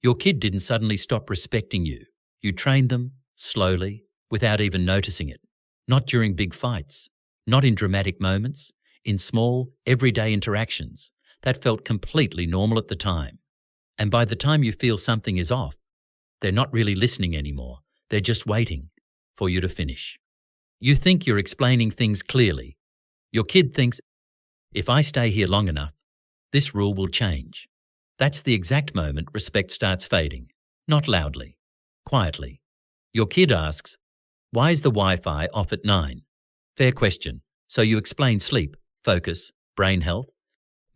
Your kid didn't suddenly stop respecting you. You trained them, slowly, without even noticing it. Not during big fights, not in dramatic moments, in small, everyday interactions that felt completely normal at the time. And by the time you feel something is off, they're not really listening anymore. They're just waiting for you to finish. You think you're explaining things clearly. Your kid thinks, if I stay here long enough, this rule will change. That's the exact moment respect starts fading. Not loudly, quietly. Your kid asks, why is the Wi-Fi off at 9? Fair question. So you explain sleep, focus, brain health,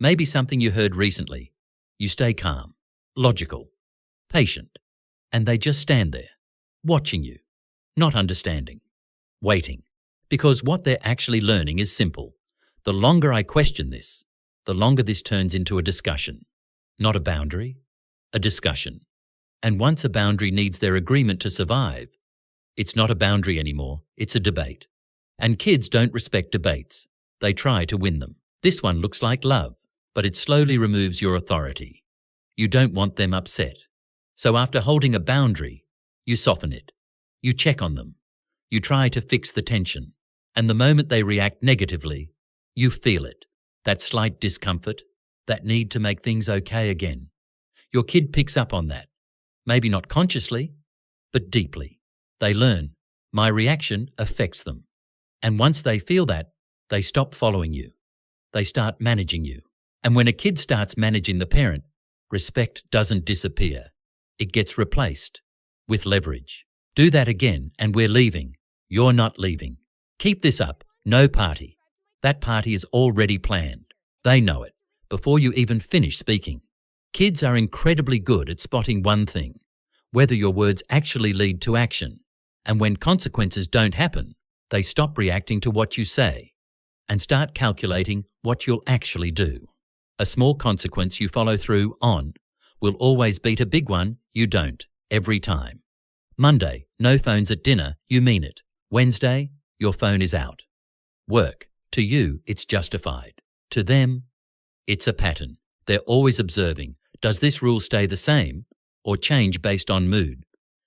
maybe something you heard recently. You stay calm, logical, patient, and they just stand there, watching you, not understanding, waiting. Because what they're actually learning is simple. The longer I question this, the longer this turns into a discussion. Not a boundary, a discussion. And once a boundary needs their agreement to survive, it's not a boundary anymore, it's a debate. And kids don't respect debates. They try to win them. This one looks like love, but it slowly removes your authority. You don't want them upset. So after holding a boundary, you soften it. You check on them. You try to fix the tension. And the moment they react negatively, you feel it. That slight discomfort, that need to make things okay again. Your kid picks up on that. Maybe not consciously, but deeply. They learn, my reaction affects them. And once they feel that, they stop following you. They start managing you. And when a kid starts managing the parent, respect doesn't disappear. It gets replaced with leverage. Do that again and we're leaving. You're not leaving. Keep this up. No party. That party is already planned. They know it before you even finish speaking. Kids are incredibly good at spotting one thing, whether your words actually lead to action. And when consequences don't happen, they stop reacting to what you say and start calculating what you'll actually do. A small consequence you follow through on will always beat a big one you don't, every time. Monday, no phones at dinner, you mean it. Wednesday, your phone is out. Work, to you, it's justified. To them, it's a pattern. They're always observing. Does this rule stay the same or change based on mood?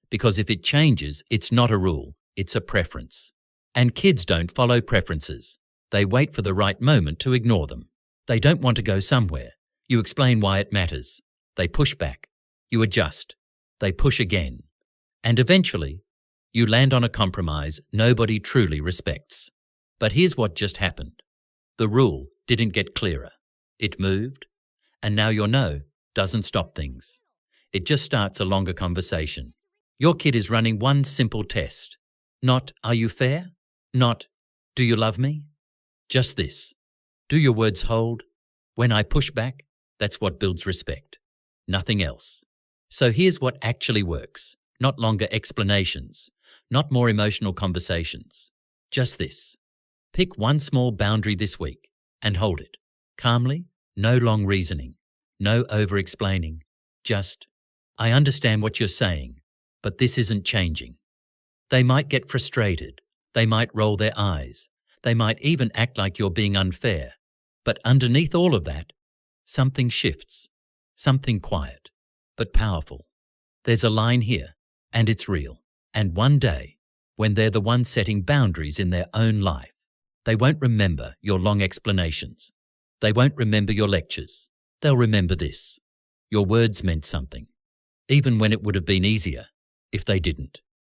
Because if it changes, it's not a rule, it's a preference. And kids don't follow preferences. They wait for the right moment to ignore them. They don't want to go somewhere. You explain why it matters. They push back. You adjust. They push again. And eventually, you land on a compromise nobody truly respects. But here's what just happened. The rule didn't get clearer. It moved, and now your no doesn't stop things. It just starts a longer conversation. Your kid is running one simple test. Not, are you fair? Not, do you love me? Just this. Do your words hold? When I push back, that's what builds respect. Nothing else. So here's what actually works. Not longer explanations. Not more emotional conversations. Just this. Pick one small boundary this week and hold it. Calmly, no long reasoning. No over-explaining. Just, I understand what you're saying, but this isn't changing. They might get frustrated. They might roll their eyes. They might even act like you're being unfair. But underneath all of that, something shifts. Something quiet, but powerful. There's a line here, and it's real. And one day, when they're the ones setting boundaries in their own life, they won't remember your long explanations. They won't remember your lectures. They'll remember this. Your words meant something, even when it would have been easier if they didn't.